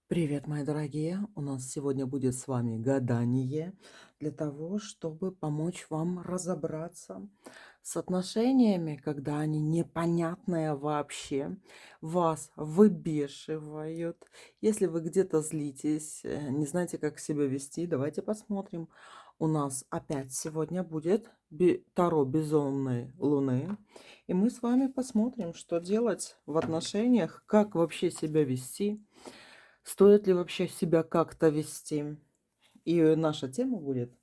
Привет, мои дорогие! У нас сегодня будет с вами гадание для того, чтобы помочь вам разобраться с отношениями, когда они непонятные вообще, вас выбешивают. Если вы где-то злитесь, не знаете, как себя вести, давайте посмотрим. У нас опять сегодня будет Таро Безумной Луны. И мы с вами посмотрим, что делать в отношениях, как вообще себя вести. Стоит ли вообще себя как-то вести? И наша тема будет: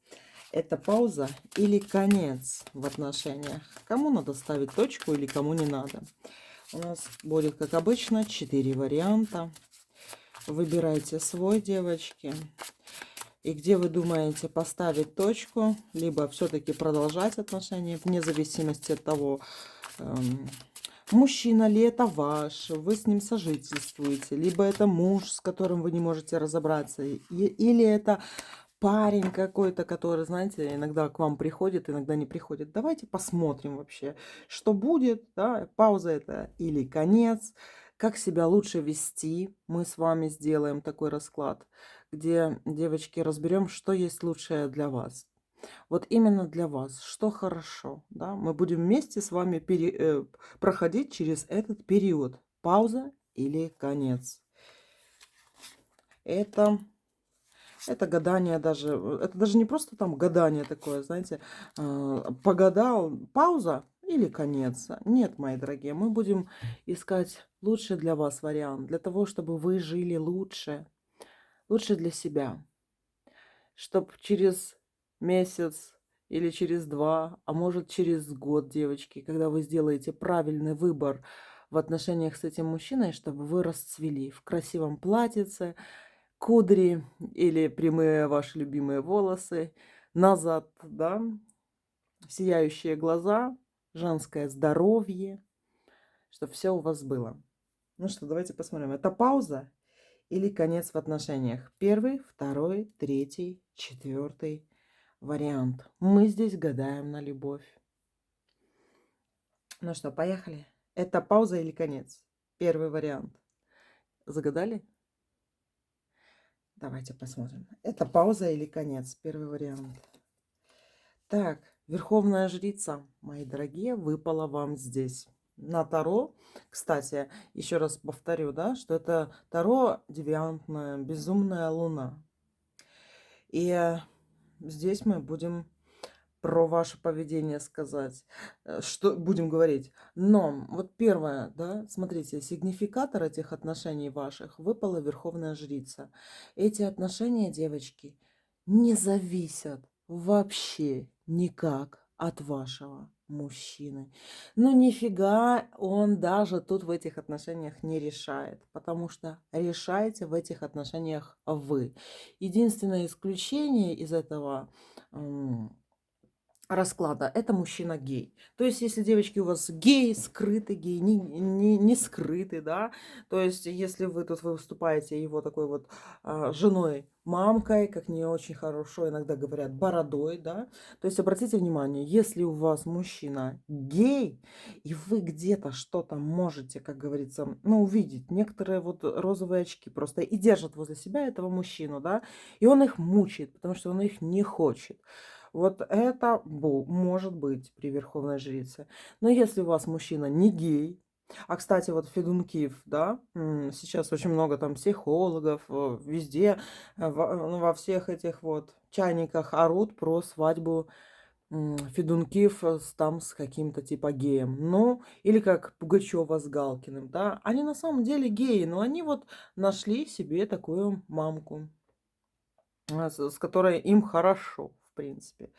это пауза или конец в отношениях? Кому надо ставить точку или кому не надо? У нас будет, как обычно, 4 варианта. Выбирайте свой, девочки. И где вы думаете поставить точку, либо все-таки продолжать отношения, вне зависимости от того, эм, мужчина ли это ваш, вы с ним сожительствуете, либо это муж, с которым вы не можете разобраться, или это парень какой-то, который, знаете, иногда к вам приходит, иногда не приходит. Давайте посмотрим вообще, что будет, да, пауза это или конец, как себя лучше вести. Мы с вами сделаем такой расклад, где, девочки, разберем, что есть лучшее для вас. Вот именно для вас, что хорошо, да, мы будем вместе с вами проходить через этот период. Пауза или конец. Это, это гадание даже, это даже не просто там гадание такое, знаете, погадал, пауза или конец. Нет, мои дорогие, мы будем искать лучший для вас вариант, для того, чтобы вы жили лучше, лучше для себя. Чтоб через месяц или через 2, а может через год, девочки, когда вы сделаете правильный выбор в отношениях с этим мужчиной, чтобы вы расцвели в красивом платьице, кудри или прямые ваши любимые волосы, назад, да, сияющие глаза, женское здоровье, чтобы все у вас было. Ну что, давайте посмотрим. Это пауза или конец в отношениях? Первый, второй, третий, четвертый вариант. Мы здесь гадаем на любовь. Ну что, поехали. Это пауза или конец? Первый вариант. Загадали? Давайте посмотрим. Это пауза или конец? Первый вариант. Так, Верховная Жрица, мои дорогие, выпала вам здесь. На Таро, кстати, еще раз повторю, да, что это Таро девиантная, безумная луна. И здесь мы будем про ваше поведение сказать, что будем говорить. Но вот первое, да, смотрите, сигнификатор этих отношений ваших выпала Верховная Жрица. Эти отношения, девочки, не зависят вообще никак от вашего мужчины. Ну нифига он даже тут в этих отношениях не решает, потому что решаете в этих отношениях вы. Единственное исключение из этого расклада — это мужчина гей. То есть, если, девочки, у вас гей, скрытый гей, не скрытый, да, то есть, если вы тут выступаете его такой вот женой, мамкой, как не очень хорошо иногда говорят, бородой, да, то есть, обратите внимание, если у вас мужчина гей, и вы где-то что-то можете, как говорится, ну, увидеть, некоторые вот розовые очки просто и держат возле себя этого мужчину, да, и он их мучает, потому что он их не хочет. Вот это может быть при Верховной Жрице. Но если у вас мужчина не гей, а, кстати, вот Федункив, да, сейчас очень много там психологов, везде, ну, во всех этих вот чайниках орут про свадьбу Федункив там с каким-то типа геем. Ну, или как Пугачева с Галкиным, да. Они на самом деле геи, но они вот нашли себе такую мамку, с которой им хорошо, в принципе.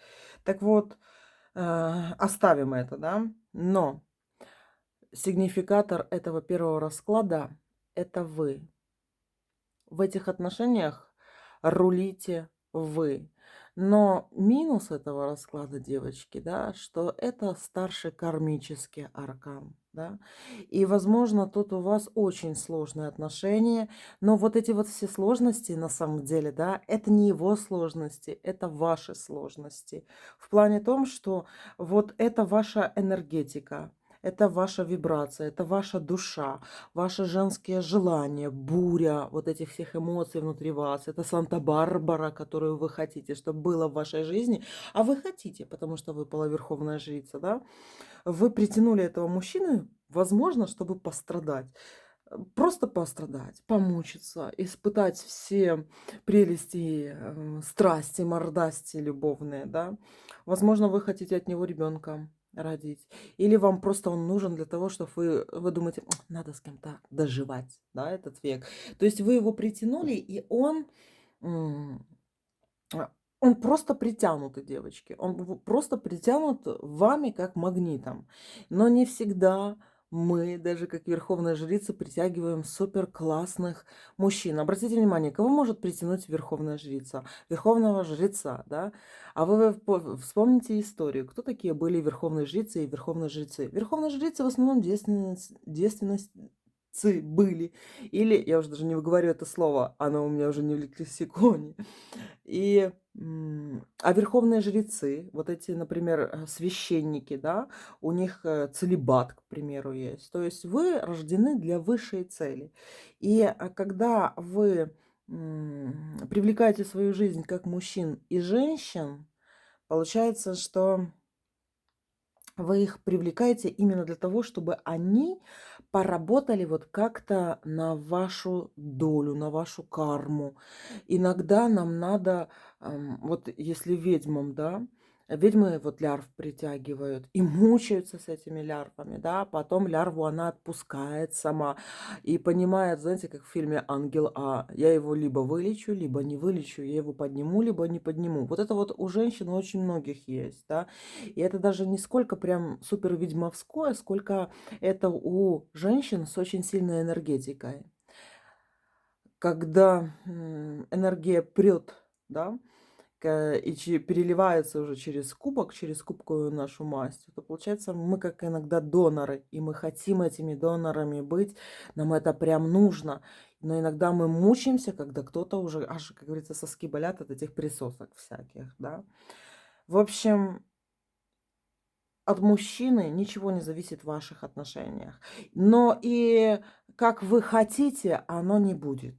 Так вот, оставим это, да. Но сигнификатор этого первого расклада — это вы. В этих отношениях рулите вы. Но минус этого расклада, девочки, да, что это старший кармический аркан, да. И, возможно, тут у вас очень сложные отношения, но вот эти вот все сложности, на самом деле, да, это не его сложности, это ваши сложности. В плане том, что вот это ваша энергетика, это ваша вибрация, это ваша душа, ваши женские желания, буря вот этих всех эмоций внутри вас. Это Санта-Барбара, которую вы хотите, чтобы было в вашей жизни. А вы хотите, потому что вы полуверховная жрица, да? Вы притянули этого мужчину, возможно, чтобы пострадать. Просто пострадать, помучиться, испытать все прелести, страсти, мордасти любовные, да. Возможно, вы хотите от него ребенка родить. Или вам просто он нужен для того, чтобы вы думаете: Надо с кем-то доживать, да, этот век". То есть вы его притянули, и м, он просто притянут, девочки. Он просто притянут вами как магнитом. Но не всегда мы, даже как верховная жрица, притягиваем супер классных мужчин. Обратите внимание, кого может притянуть верховная жрица? Верховного жреца, да? А вы вспомните историю. Кто такие были верховные жрицы и верховные жрецы? Верховные жрицы в основном девственность были. Или, я уже даже не выговорю это слово, оно у меня уже не в лексиконе. А верховные жрецы, вот эти, например, священники, да, у них целибат, к примеру, есть. То есть вы рождены для высшей цели. И когда вы привлекаете в свою жизнь как мужчин и женщин, получается, что вы их привлекаете именно для того, чтобы они поработали вот как-то на вашу долю, на вашу карму. Иногда нам надо, вот если ведьмам, да, ведьмы вот лярв притягивают и мучаются с этими лярвами, да, потом лярву она отпускает сама и понимает, знаете, как в фильме «Ангел А», я его либо вылечу, либо не вылечу, я его подниму, либо не подниму. Вот это вот у женщин очень многих есть, да, и это даже не сколько прям супер ведьмовское, сколько это у женщин с очень сильной энергетикой. Когда энергия прет, да, и переливается уже через кубок, через кубковую нашу масть, то получается мы как иногда доноры, и мы хотим этими донорами быть, нам это прям нужно. Но иногда мы мучаемся, когда кто-то уже, аж, как говорится, соски болят от этих присосок всяких, да. В общем, от мужчины ничего не зависит в ваших отношениях. Но и как вы хотите, оно не будет.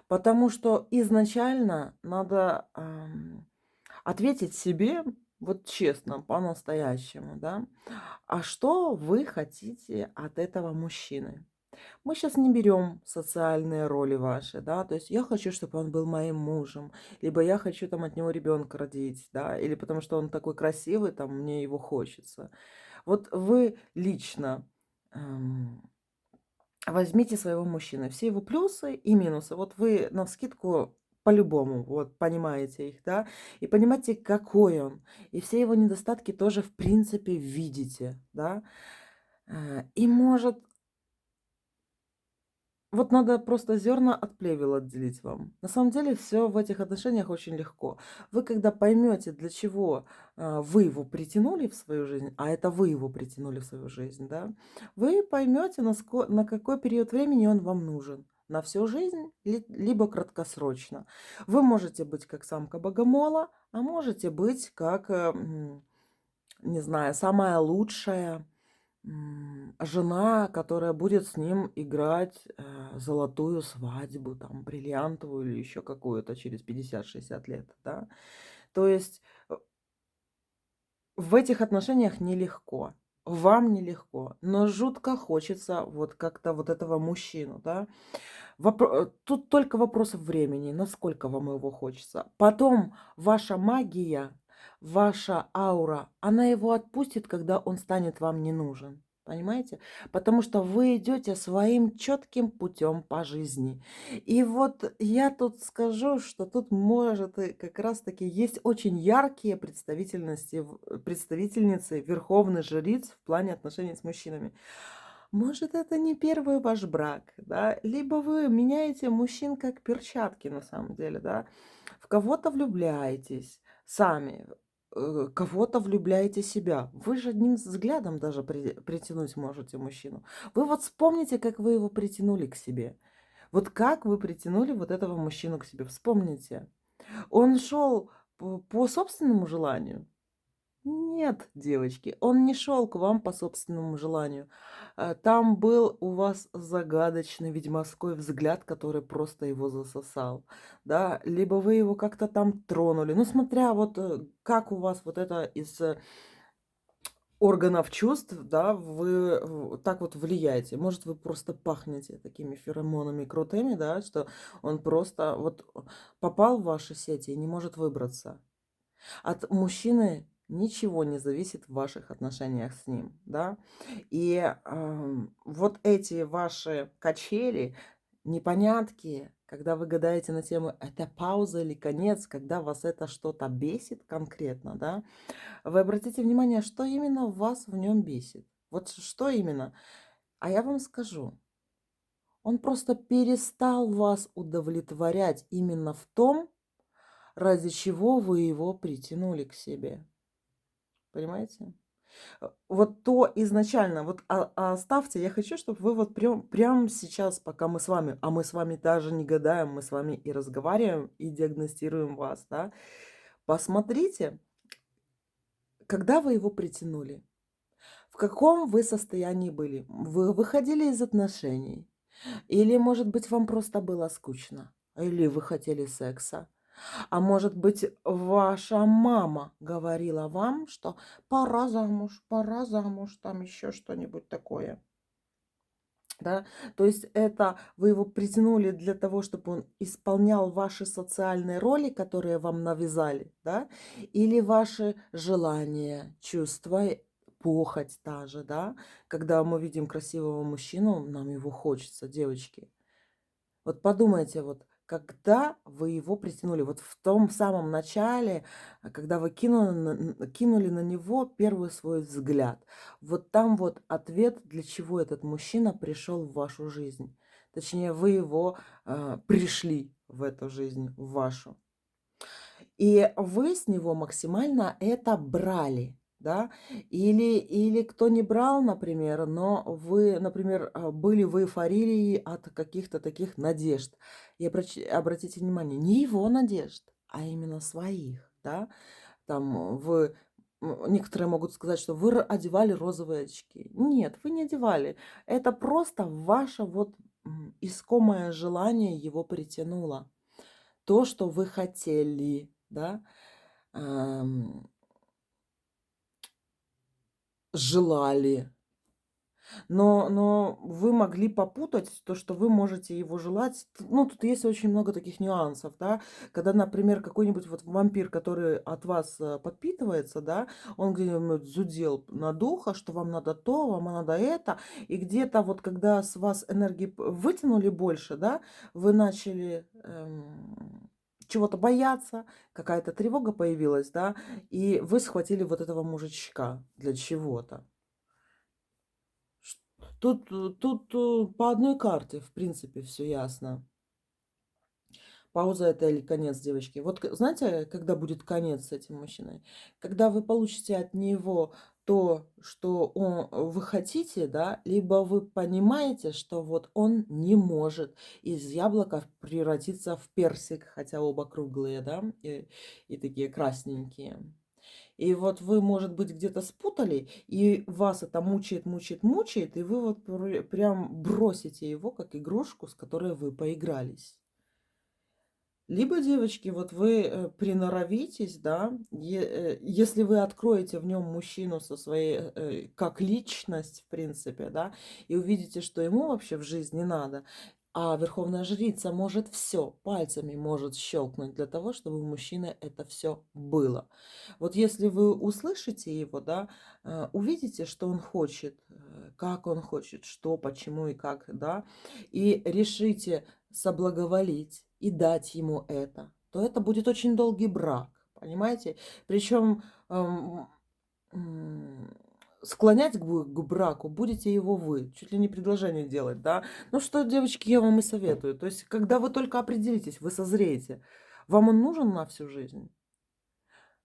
Потому что изначально надо ответить себе, вот честно, по-настоящему, да, а что вы хотите от этого мужчины? Мы сейчас не берем социальные роли ваши, да, то есть я хочу, чтобы он был моим мужем, либо я хочу там от него ребенка родить, да, или потому что он такой красивый, там мне его хочется. Вот вы лично возьмите своего мужчину, все его плюсы и минусы. Вот вы навскидку по-любому вот понимаете их, да, и понимаете, какой он. И все его недостатки тоже, в принципе, видите, да. И может вот надо просто зерна от плевел отделить вам. На самом деле все в этих отношениях очень легко. Вы когда поймете, для чего вы его притянули в свою жизнь, а это вы его притянули в свою жизнь, да, вы поймете, на какой период времени он вам нужен. На всю жизнь, либо краткосрочно. Вы можете быть как самка богомола, а можете быть как, не знаю, самая лучшая жена, которая будет с ним играть, золотую свадьбу, там, бриллиантовую или еще какую-то через 50-60 лет, да. То есть, в этих отношениях нелегко. Вам нелегко, но жутко хочется вот как-то вот этого мужчину, да. Тут только вопрос времени, насколько вам его хочется. Потом ваша магия, ваша аура, она его отпустит, когда он станет вам не нужен. Понимаете? Потому что вы идете своим четким путем по жизни. И вот я тут скажу, что тут может и как раз-таки есть очень яркие представительницы верховных жриц в плане отношений с мужчинами. Может, это не первый ваш брак, да, либо вы меняете мужчин как перчатки на самом деле, да. В кого-то влюбляетесь сами, кого-то влюбляете себя. Вы же одним взглядом даже притянуть можете мужчину. Вы вот вспомните, как вы его притянули к себе. Вот как вы притянули вот этого мужчину к себе. Вспомните. Он шел по собственному желанию? Нет, девочки, он не шел к вам по собственному желанию. Там был у вас загадочный ведьмовской взгляд, который просто его засосал, да, либо вы его как-то там тронули. Ну, смотря вот как у вас вот это из органов чувств, да, вы так вот влияете. Может, вы просто пахнете такими феромонами крутыми, да, что он просто вот попал в ваши сети и не может выбраться. От мужчины ничего не зависит в ваших отношениях с ним, да. И вот эти ваши качели, непонятки, когда вы гадаете на тему, это пауза или конец, когда вас это что-то бесит конкретно, да, вы обратите внимание, что именно вас в нем бесит. Вот что именно. А я вам скажу, он просто перестал вас удовлетворять именно в том, ради чего вы его притянули к себе. Понимаете? Вот то изначально, вот оставьте, я хочу, чтобы вы вот прям сейчас, пока мы с вами, а мы с вами даже не гадаем, мы с вами и разговариваем, и диагностируем вас, да, посмотрите, когда вы его притянули, в каком вы состоянии были, вы выходили из отношений, или, может быть, вам просто было скучно, или вы хотели секса, а может быть, ваша мама говорила вам, что пора замуж, там еще что-нибудь такое. Да? То есть это вы его притянули для того, чтобы он исполнял ваши социальные роли, которые вам навязали, да? Или ваши желания, чувства, похоть та же, да? Когда мы видим красивого мужчину, нам его хочется, девочки. Вот подумайте, вот когда вы его притянули, вот в том самом начале, когда вы кинули на него первый свой взгляд, вот там вот ответ, для чего этот мужчина пришел в вашу жизнь. Точнее, вы его пришли в эту жизнь, в вашу. И вы с него максимально это брали, да. Или кто не брал, например, но вы, например, были в эйфории от каких-то таких надежд. И обратите внимание, не его надежд, а именно своих, да. Там вы некоторые могут сказать, что вы одевали розовые очки. Нет, вы не одевали. Это просто ваше вот искомое желание его притянуло. То, что вы хотели, да. Ам, желали. Но вы могли попутать то, что вы можете его желать. Ну, тут есть очень много таких нюансов, да. Когда, например, какой-нибудь вот вампир, который от вас, подпитывается, да, он где-нибудь зудел на духа, что вам надо то, вам надо это. И где-то вот когда с вас энергии вытянули больше, да, вы начали, чего-то бояться, какая-то тревога появилась, да, и вы схватили вот этого мужичка для чего-то. Ш тут по одной карте, в принципе, все ясно. Пауза — это или конец, девочки. Вот знаете, когда будет конец с этим мужчиной? Когда вы получите от него то, что вы хотите, да, либо вы понимаете, что вот он не может из яблока превратиться в персик, хотя оба круглые, да, и такие красненькие. И вот вы, может быть, где-то спутали, и вас это мучает, мучает, мучает, и вы вот прям бросите его как игрушку, с которой вы поигрались. Либо, девочки, вот вы приноровитесь, да, если вы откроете в нем мужчину со своей, как личность, в принципе, да, и увидите, что ему вообще в жизни надо, а верховная жрица может все, пальцами может щелкнуть для того, чтобы у мужчины это все было. Вот если вы услышите его, да, увидите, что он хочет, как он хочет, что, почему и как, да, и решите соблаговолить и дать ему это, то это будет очень долгий брак, понимаете? Причем склонять к браку будете его вы, чуть ли не предложение делать, да. Ну что, девочки, я вам и советую. То есть, когда вы только определитесь, вы созреете, вам он нужен на всю жизнь?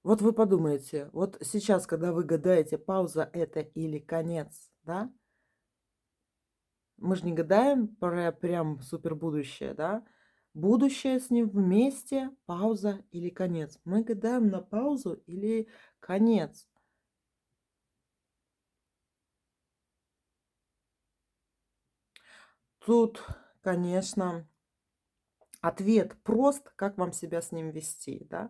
Вот вы подумаете, вот сейчас, когда вы гадаете, пауза это или конец, да? Мы же не гадаем про прям супер будущее, да? Будущее с ним вместе, пауза или конец. Мы гадаем на паузу или конец. тут, конечно, ответ прост, как вам себя с ним вести, да.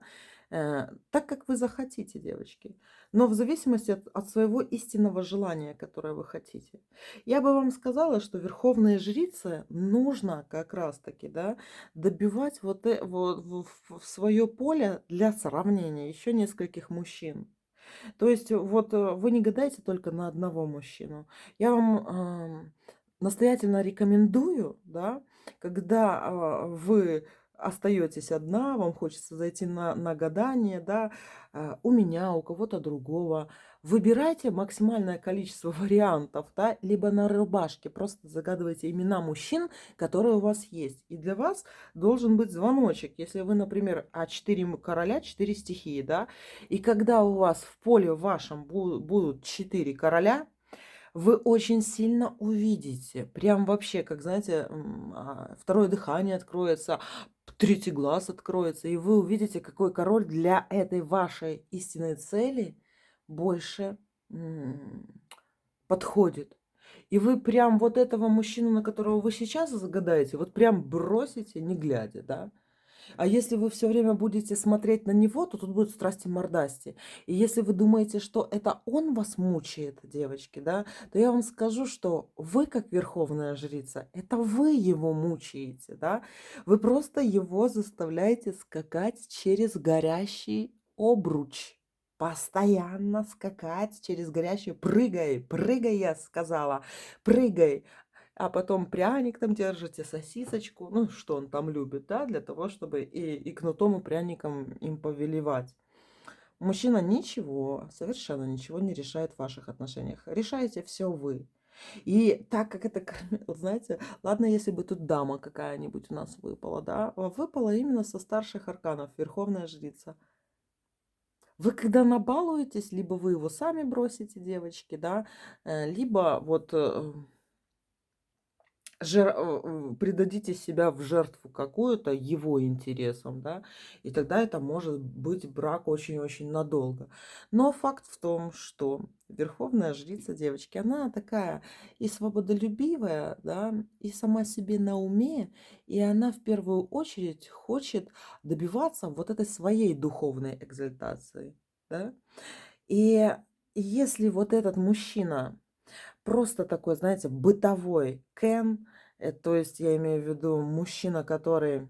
Так, как вы захотите, девочки, но в зависимости от своего истинного желания, которое вы хотите. Я бы вам сказала, что верховные жрицы нужно как раз-таки, да, добивать вот в свое поле для сравнения еще нескольких мужчин. То есть вот вы не гадайте только на одного мужчину. Я вам настоятельно рекомендую, да, когда вы остаетесь одна, вам хочется зайти на гадание, да, у меня, у кого-то другого. Выбирайте максимальное количество вариантов, да, либо на рубашке просто загадывайте имена мужчин, которые у вас есть. И для вас должен быть звоночек. Если вы, например, 4 короля, 4 стихии, да, и когда у вас в поле вашем будут 4 короля, вы очень сильно увидите, прям вообще, как, знаете, второе дыхание откроется, третий глаз откроется, и вы увидите, какой король для этой вашей истинной цели больше м, подходит. И вы прям вот этого мужчину, на которого вы сейчас загадаете, вот прям бросите, не глядя, да. А если вы все время будете смотреть на него, то тут будут страсти-мордасти. И если вы думаете, что это он вас мучает, девочки, да, то я вам скажу, что вы, как верховная жрица, это вы его мучаете, да. Вы просто его заставляете скакать через горящий обруч. Постоянно скакать через горящий. Прыгай, прыгай, я сказала, прыгай. А потом пряник там держите, сосисочку, ну, что он там любит, да, для того, чтобы и кнутом, и пряником им повелевать. Мужчина ничего, совершенно ничего не решает в ваших отношениях. Решаете все вы. И так как это, вот знаете, ладно, если бы тут дама какая-нибудь у нас выпала, да, выпала именно со старших арканов, верховная жрица. Вы когда набалуетесь, либо вы его сами бросите, девочки, да, либо вот придадите себя в жертву какую-то его интересам, да, и тогда это может быть брак очень-очень надолго. Но факт в том, что верховная жрица, девочки, она такая и свободолюбивая, да, и сама себе на уме, и она в первую очередь хочет добиваться вот этой своей духовной экзальтации, да. И если вот этот мужчина просто такой, знаете, бытовой Кен. То есть я имею в виду мужчина, который,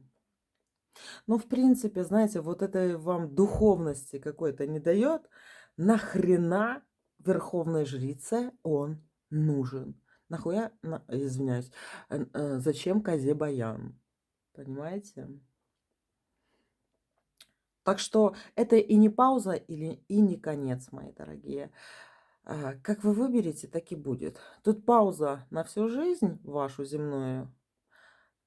ну, в принципе, знаете, вот этой вам духовности какой-то не дает. Нахрена верховной жрице он нужен? Нахуя, извиняюсь, зачем козе баян? Понимаете? Так что это и не пауза, и не конец, мои дорогие. Как вы выберете, так и будет. Тут пауза на всю жизнь вашу земную,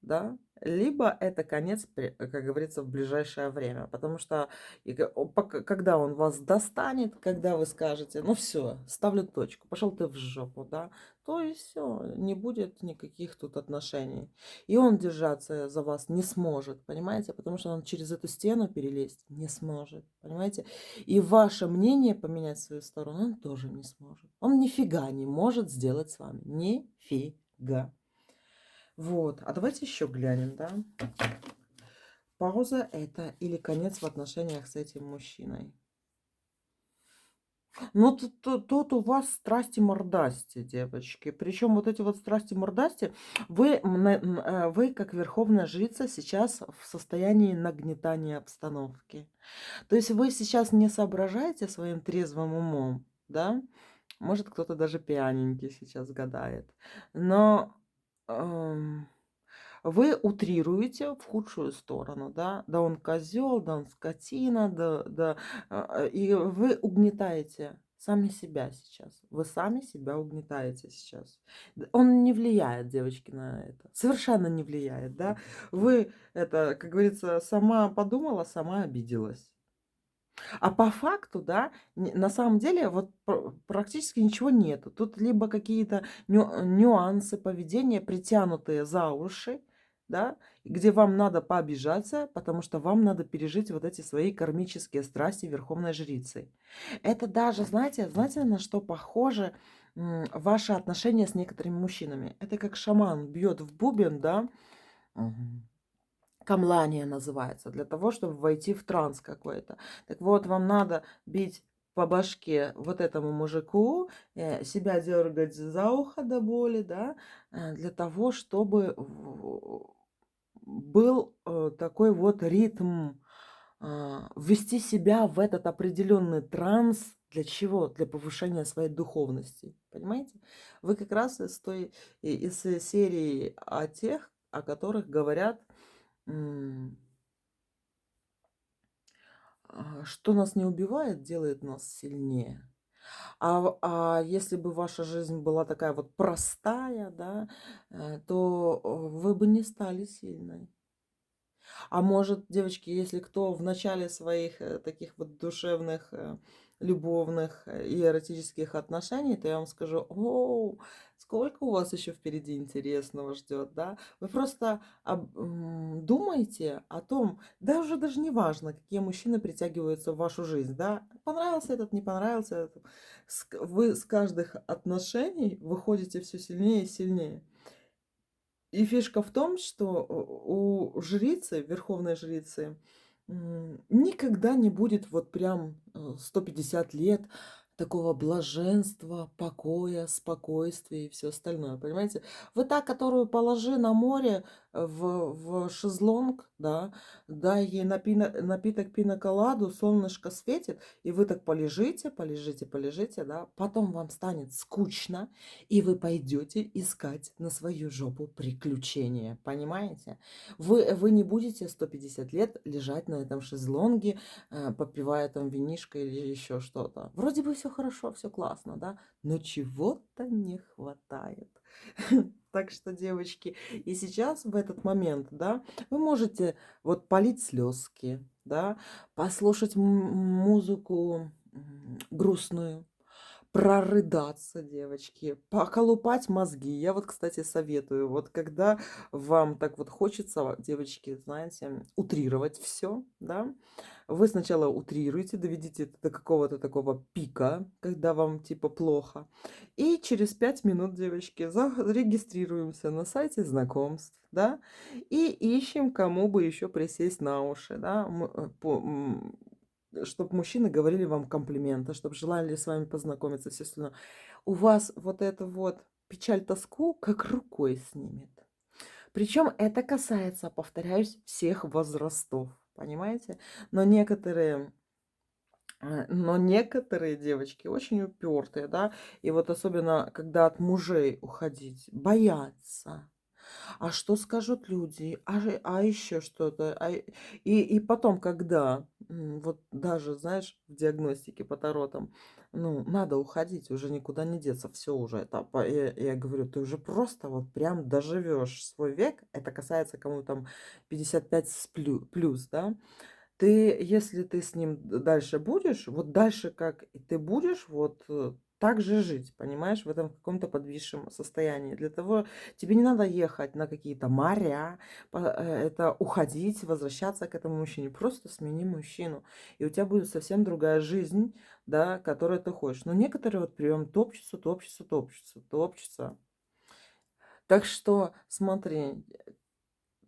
да, либо это конец, как говорится, в ближайшее время. Потому что когда он вас достанет, когда вы скажете, ну все, ставлю точку, пошел ты в жопу, да, то и все, не будет никаких тут отношений. И он держаться за вас не сможет, понимаете, потому что он через эту стену перелезть не сможет, понимаете. И ваше мнение поменять в свою сторону он тоже не сможет. Он нифига не может сделать с вами. Нифига. Вот, а давайте еще глянем, да. Пауза это или конец в отношениях с этим мужчиной. Ну, тут у вас страсти-мордасти, девочки. Причем вот эти вот страсти-мордасти, вы, как верховная жрица, сейчас в состоянии нагнетания обстановки. То есть вы сейчас не соображаете своим трезвым умом, да? Может, кто-то даже пьяненький сейчас гадает. Но вы утрируете в худшую сторону, да, да он козел, да он скотина, и вы угнетаете сами себя сейчас. Вы сами себя угнетаете сейчас. Он не влияет, девочки, на это. Совершенно не влияет, да. Вы это, как говорится, сама подумала, сама обиделась. А по факту, да, на самом деле вот практически ничего нету. Тут либо какие-то нюансы поведения, притянутые за уши, да, где вам надо пообижаться, потому что вам надо пережить вот эти свои кармические страсти верховной жрицы. Это даже, знаете, на что похоже? ваши отношения с некоторыми мужчинами. Это как шаман бьет в бубен, да, мгм, камлания называется, для того, чтобы войти в транс какой-то. Так вот, вам надо бить по башке вот этому мужику, себя дергать за ухо до боли, да, для того, чтобы был такой вот ритм, ввести себя в этот определенный транс. Для чего? Для повышения своей духовности. Понимаете? Вы как раз из серии о тех, о которых говорят, м, что нас не убивает, делает нас сильнее. А если бы ваша жизнь была такая вот простая, да, то вы бы не стали сильной. А может, девочки, если кто в начале своих таких вот душевных, любовных и эротических отношений, то я вам скажу, о, сколько у вас еще впереди интересного ждет, да? Вы просто думайте о том, даже не важно, какие мужчины притягиваются в вашу жизнь, да? Понравился этот, не понравился этот. Вы с каждых отношений выходите все сильнее и сильнее. И фишка в том, что у жрицы, верховной жрицы, никогда не будет вот прям 150 лет такого блаженства, покоя, спокойствия и все остальное, понимаете? Вы та, которую положи на море в шезлонг, да, дай ей напиток пиноколаду, солнышко светит, и вы так полежите, полежите, полежите, да, потом вам станет скучно, и вы пойдете искать на свою жопу приключения, понимаете? Вы не будете 150 лет лежать на этом шезлонге, попивая там винишко или еще что-то. Вроде бы все хорошо, все классно, да, но чего-то не хватает. Так что, девочки, и сейчас в этот момент, да, вы можете вот полить слезки, да, послушать музыку грустную, прорыдаться, девочки, поколупать мозги. Я вот, кстати, советую, вот когда вам так вот хочется, девочки, знаете, утрировать все, да, вы сначала утрируете, доведите это до какого-то такого пика, когда вам типа плохо, и через 5 минут, девочки, зарегистрируемся на сайте знакомств, да, и ищем, кому бы еще присесть на уши, да, чтобы мужчины говорили вам комплименты, чтобы желали с вами познакомиться, все остальное. У вас вот это вот печаль, тоску как рукой снимет. Причем это касается, повторяюсь, всех возрастов, понимаете? Но некоторые девочки очень упертые, да, и вот особенно, когда от мужей уходить, боятся. А что скажут люди? А еще что-то? И потом, когда вот даже, знаешь, в диагностике по таро там, ну, надо уходить, уже никуда не деться, все уже это. Я говорю, ты уже просто вот прям доживешь свой век. Это касается кому там 55 плюс, да? Если ты с ним дальше будешь, вот дальше как и ты будешь, вот так же жить, понимаешь, в этом каком-то подвисшем состоянии. Для того тебе не надо ехать на какие-то моря, это уходить, возвращаться к этому мужчине. Просто смени мужчину, и у тебя будет совсем другая жизнь, да, которой ты хочешь. Но некоторые вот прям топчутся, топчутся, топчутся, топчутся. Так что смотри,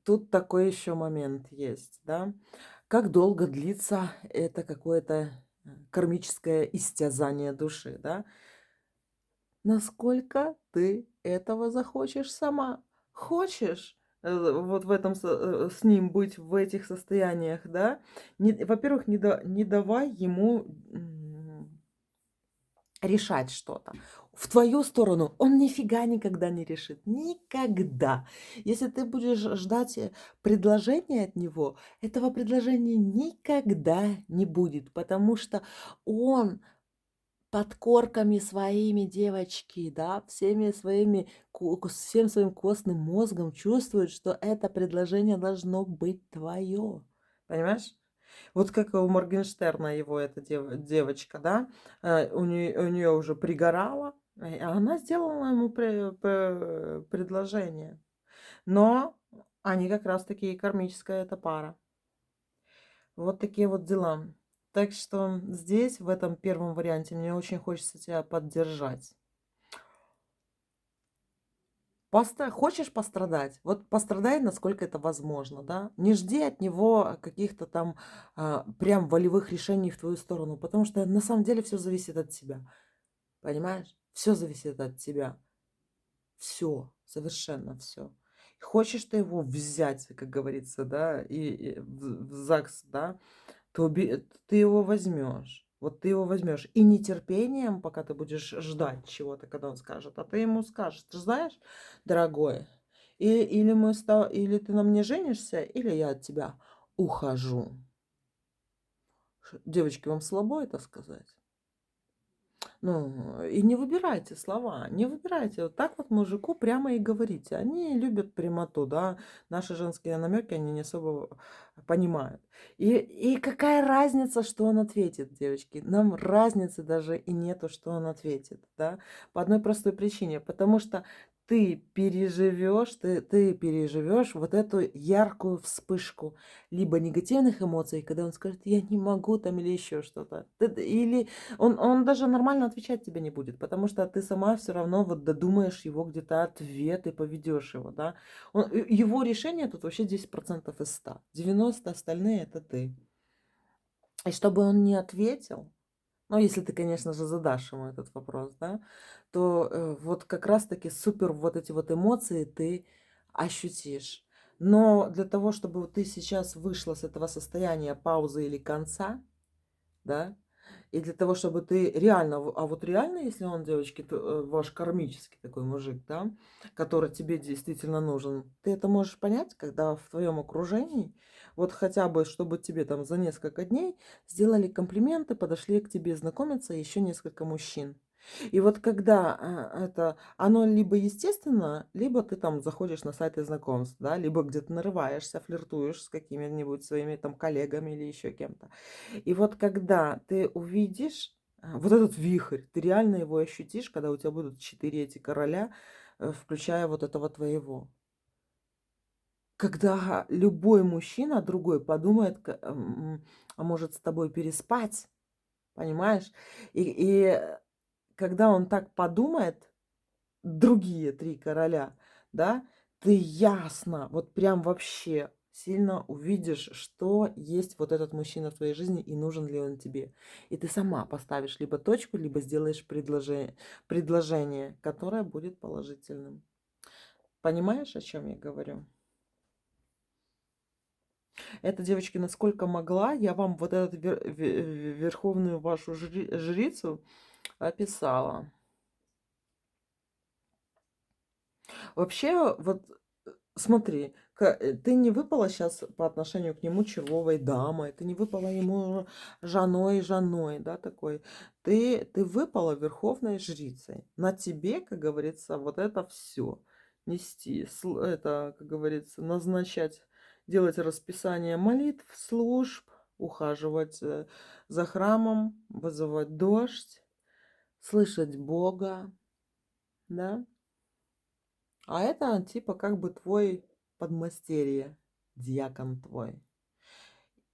тут такой еще момент есть, да. Как долго длится это какое-то кармическое истязание души, да? Насколько ты этого захочешь сама? Хочешь вот в этом с ним быть в этих состояниях, да? Во-первых, не давай ему решать что-то. В твою сторону он нифига никогда не решит. Никогда. Если ты будешь ждать предложения от него, этого предложения никогда не будет, потому что он подкорками своими, девочки, да, всем своим костным мозгом чувствует, что это предложение должно быть твое. Понимаешь? Вот как у Моргенштерна его эта девочка, да, у нее уже пригорало, а она сделала ему предложение. Но они как раз таки кармическая эта пара. Вот такие вот дела. Так что здесь, в этом первом варианте, мне очень хочется тебя поддержать. Хочешь пострадать? Вот пострадай, насколько это возможно, да? Не жди от него каких-то там прям волевых решений в твою сторону, потому что на самом деле все зависит от тебя. Понимаешь? Все зависит от тебя. Все, совершенно все. Хочешь ты его взять, как говорится, да, и в ЗАГС, да, то ты его возьмешь. Вот ты его возьмешь. И нетерпением, пока ты будешь ждать чего-то, когда он скажет, а ты ему скажешь: ты знаешь, дорогой, или ты на мне женишься, или я от тебя ухожу. Девочки, вам слабо это сказать? Ну, и не выбирайте слова, не выбирайте. Вот так вот мужику прямо и говорите. Они любят прямоту, да. Наши женские намеки они не особо понимают. И какая разница, что он ответит, девочки? Нам разницы даже и нету, что он ответит, да. По одной простой причине. Потому что ты переживешь вот эту яркую вспышку либо негативных эмоций, когда он скажет: я не могу там или еще что-то. Или он даже нормально отвечать тебе не будет, потому что ты сама все равно вот додумаешь его где-то ответ и поведешь его, да. Его решение тут вообще 10% из 100. 90 остальные это ты. И чтобы он не ответил, ну, если ты, конечно же, задашь ему этот вопрос, да, то вот как раз-таки супер вот эти вот эмоции ты ощутишь. Но для того, чтобы вот ты сейчас вышла с этого состояния паузы или конца, да, и для того, чтобы ты реально, а вот реально, если он, девочки, ваш кармический такой мужик, да, который тебе действительно нужен, ты это можешь понять, когда в твоем окружении, вот хотя бы, чтобы тебе там за несколько дней сделали комплименты, подошли к тебе знакомиться еще несколько мужчин. И вот когда это, оно либо естественно, либо ты там заходишь на сайты знакомств, да, либо где-то нарываешься, флиртуешь с какими-нибудь своими там коллегами или еще кем-то. И вот когда ты увидишь вот этот вихрь, ты реально его ощутишь, когда у тебя будут 4 эти короля, включая вот этого твоего. Когда любой мужчина, другой, подумает, а может с тобой переспать, понимаешь? И когда он так подумает, другие 3 короля, да, ты ясно, вот прям вообще сильно увидишь, что есть вот этот мужчина в твоей жизни и нужен ли он тебе. И ты сама поставишь либо точку, либо сделаешь предложение, которое будет положительным. Понимаешь, о чем я говорю? Это, девочки, насколько могла, я вам вот эту верховную вашу жрицу описала. Вообще, вот смотри, ты не выпала сейчас по отношению к нему червовой дамой, ты не выпала ему женой, да, такой. Ты выпала верховной жрицей. На тебе, как говорится, вот это все нести, это, как говорится, назначать, делать расписание молитв, служб, ухаживать за храмом, вызывать дождь, слышать Бога, да. А это типа как бы твой подмастерье, дьякон твой.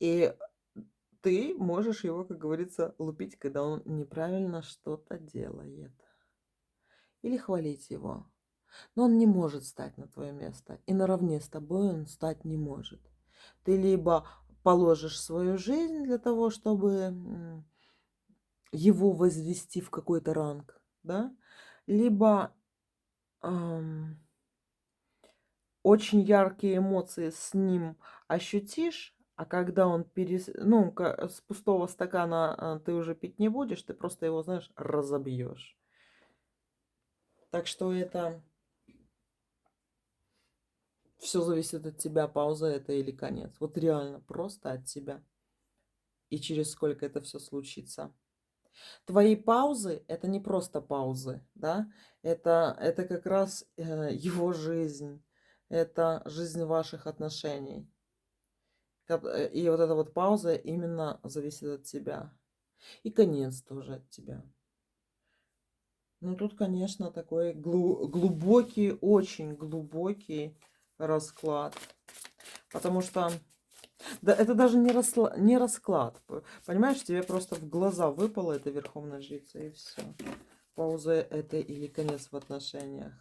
И ты можешь его, как говорится, лупить, когда он неправильно что-то делает. Или хвалить его. Но он не может стать на твое место. И наравне с тобой он стать не может. Ты либо положишь свою жизнь для того, чтобы его возвести в какой-то ранг, да, либо очень яркие эмоции с ним ощутишь, а когда он с пустого стакана ты уже пить не будешь, ты просто его, знаешь, разобьешь. Так что это все зависит от тебя, пауза это или конец. Вот реально, просто от тебя. И через сколько это все случится. Твои паузы это не просто паузы, да? Это как раз его жизнь. Это жизнь ваших отношений. И вот эта вот пауза именно зависит от тебя. И конец тоже от тебя. Ну, тут, конечно, такой глубокий, очень глубокий расклад. Потому что да, это даже не расклад. Понимаешь, тебе просто в глаза выпала эта верховная жрица, и все. Пауза это или конец в отношениях.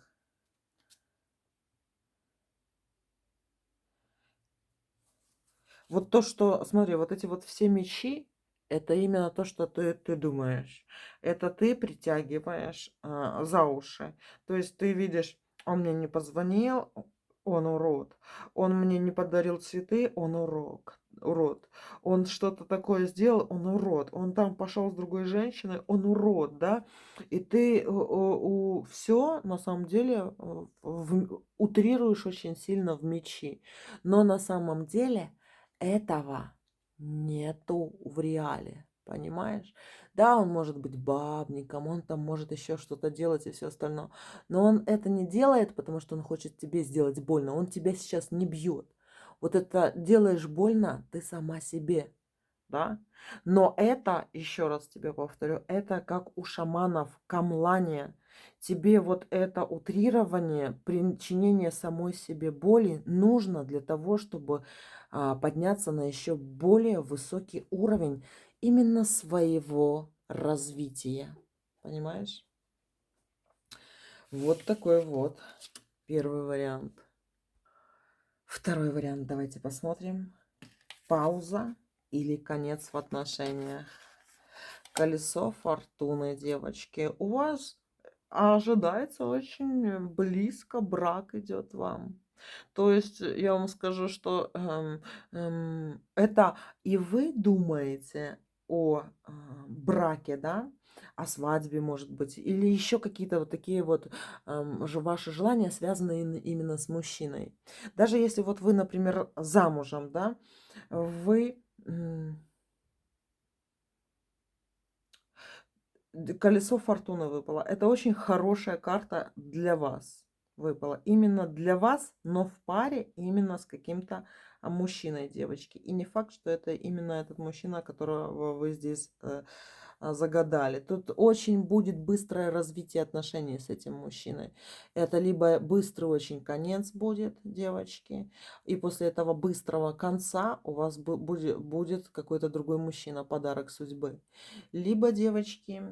Вот то, что, смотри, вот эти вот все мечи, это именно то, что ты думаешь. Это ты притягиваешь за уши. То есть ты видишь, он мне не позвонил, он урод. Он мне не подарил цветы, он урод. Он что-то такое сделал, он урод. Он там пошел с другой женщиной, он урод, да? И ты все на самом деле утрируешь очень сильно в мечи. Но на самом деле этого нету в реале, понимаешь? Да, он может быть бабником, он там может еще что-то делать и все остальное. Но он это не делает, потому что он хочет тебе сделать больно. Он тебя сейчас не бьет. Вот это делаешь больно ты сама себе, да? Но это, еще раз тебе повторю, это как у шаманов камлания. Тебе вот это утрирование, причинение самой себе боли нужно для того, чтобы подняться на еще более высокий уровень именно своего развития. Понимаешь? Вот такой вот первый вариант. Второй вариант давайте посмотрим. Пауза или конец в отношениях. Колесо фортуны, девочки. У вас ожидается очень близко брак идет вам. То есть я вам скажу, что это и вы думаете о браке, да, о свадьбе, может быть, или еще какие-то вот такие вот ваши желания связаны именно с мужчиной. Даже если вот вы, например, замужем, да, вы колесо фортуны выпало. Это очень хорошая карта для вас выпала. Именно для вас, но в паре именно с каким-то мужчиной, девочки. И не факт, что это именно этот мужчина, которого вы здесь загадали. Тут очень будет быстрое развитие отношений с этим мужчиной. Это либо быстрый очень конец будет, девочки, и после этого быстрого конца у вас будет какой-то другой мужчина, подарок судьбы. Либо, девочки,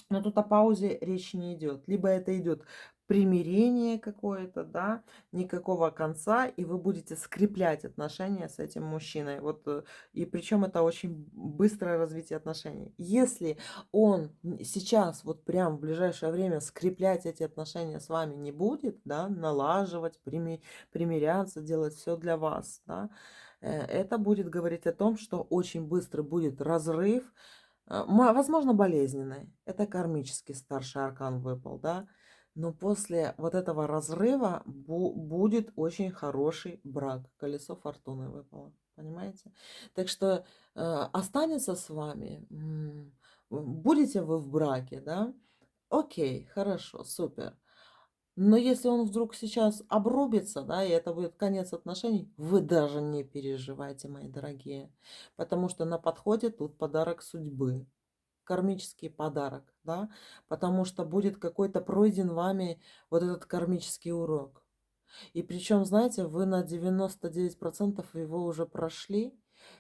но тут о паузе речь не идет. Либо это идет примирение какое-то, да, никакого конца, и вы будете скреплять отношения с этим мужчиной. Вот, и причем это очень быстрое развитие отношений. Если он сейчас, вот прям в ближайшее время скреплять эти отношения с вами не будет, да, налаживать, примиряться, делать все для вас, да, это будет говорить о том, что очень быстро будет разрыв, возможно, болезненный. Это кармический старший аркан выпал, да. Но после вот этого разрыва будет очень хороший брак. Колесо фортуны выпало. Понимаете? Так что останется с вами. Будете вы в браке, да? Окей, хорошо, супер. Но если он вдруг сейчас обрубится, да, и это будет конец отношений, вы даже не переживайте, мои дорогие. Потому что на подходе тут подарок судьбы, кармический подарок, да, потому что будет какой-то пройден вами вот этот кармический урок. И причем, знаете, вы на 99% его уже прошли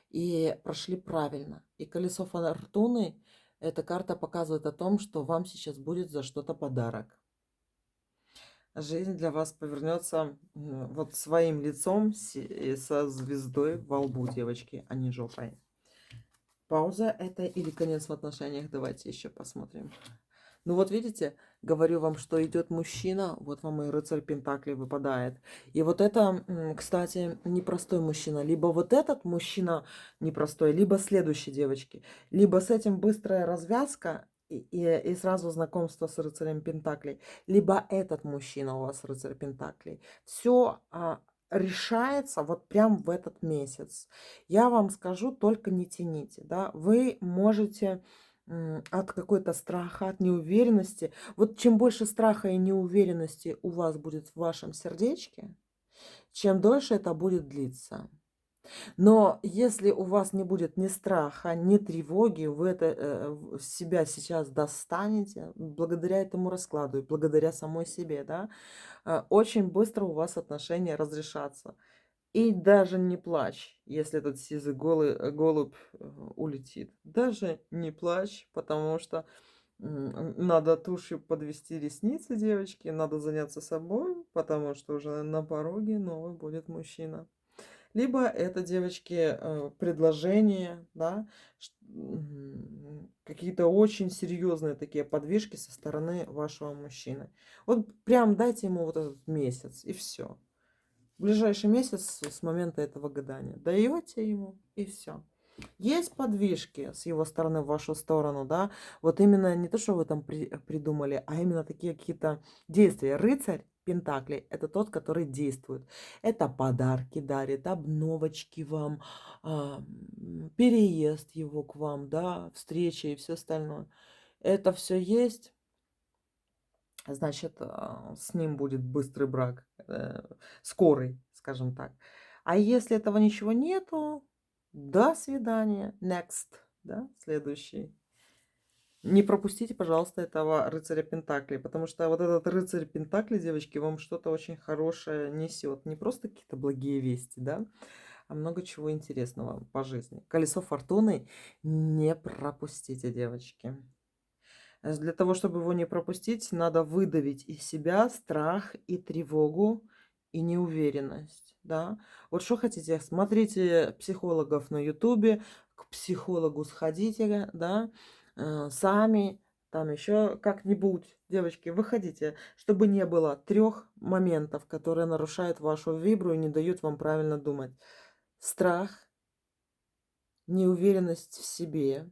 и прошли правильно. И колесо фортуны, эта карта показывает о том, что вам сейчас будет за что-то подарок. Жизнь для вас повернется вот своим лицом со звездой во лбу, девочки, а не жопой. Пауза это или конец в отношениях? Давайте еще посмотрим. Ну вот видите, говорю вам, что идет мужчина, вот вам и рыцарь Пентаклей выпадает. И вот это, кстати, непростой мужчина. Либо вот этот мужчина непростой, либо следующий, девочки. Либо с этим быстрая развязка и сразу знакомство с рыцарем Пентаклей. Либо этот мужчина у вас рыцарь Пентаклей. Все решается вот прям в этот месяц. Я вам скажу, только не тяните, да. Вы можете от какой-то страха, от неуверенности. Вот чем больше страха и неуверенности у вас будет в вашем сердечке, чем дольше это будет длиться. Но если у вас не будет ни страха, ни тревоги, вы это себя сейчас достанете благодаря этому раскладу и благодаря самой себе, да, очень быстро у вас отношения разрешатся. И даже не плачь, если этот сизый голубь улетит. Даже не плачь, потому что надо тушью подвести ресницы, девочки, надо заняться собой, потому что уже на пороге новый будет мужчина. Либо это, девочки, предложение, да, какие-то очень серьезные такие подвижки со стороны вашего мужчины. Вот прям дайте ему вот этот месяц, и все. Ближайший месяц с момента этого гадания. Даете ему, и все. Есть подвижки с его стороны в вашу сторону, да, вот именно не то, что вы там придумали, а именно такие какие-то действия. Рыцарь Пентаклей — это тот, который действует. Это подарки дарит, обновочки вам, переезд его к вам, да, встречи и все остальное. Это все есть, значит, с ним будет быстрый брак, скорый, скажем так. А если этого ничего нету, до свидания. Next, да, следующий. Не пропустите, пожалуйста, этого рыцаря Пентаклей, потому что вот этот рыцарь Пентаклей, девочки, вам что-то очень хорошее несет. Не просто какие-то благие вести, да, а много чего интересного по жизни. Колесо фортуны не пропустите, девочки. Для того, чтобы его не пропустить, надо выдавить из себя страх и тревогу и неуверенность, да. Вот что хотите, смотрите психологов на ютубе, к психологу сходите, да, сами, там еще как-нибудь, девочки, выходите, чтобы не было 3 моментов, которые нарушают вашу вибру и не дают вам правильно думать. Страх, неуверенность в себе.